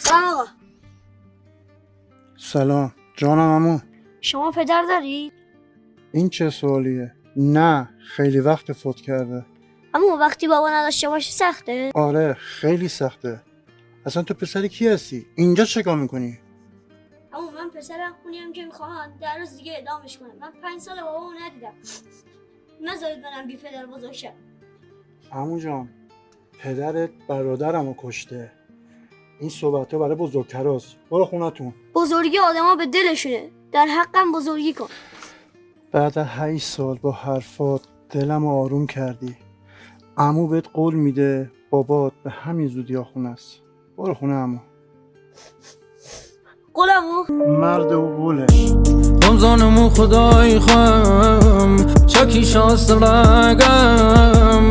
سلام آقا. سلام جانم عمو. شما پدر دارید؟ این چه سوالیه؟ نه خیلی وقت فوت کرده. اما وقتی بابا نداشته باشه سخته؟ آره خیلی سخته. اصلا تو پسر کی هستی؟ اینجا چیکار میکنی؟ اما من پسرم خونیم که میخوام در روز دیگه اعدامش کنم. من 5 سال بابامو ندیدم. نذارید منم بی پدر بزرگ شم. عمو جان پدرت برادرمو کشته. این صحبت ها برای بزرگتراست. برو خونتون. بزرگی آدما به دلشونه. در حقم بزرگی کن. بعد 8 سال با حرفات دلم آروم کردی. عمو بهت قول میده بابات به همین زودی خونه است. برو خونه عمو. قولمو مرد و قولش. خمزانمو خدای خم چکی شاست لگم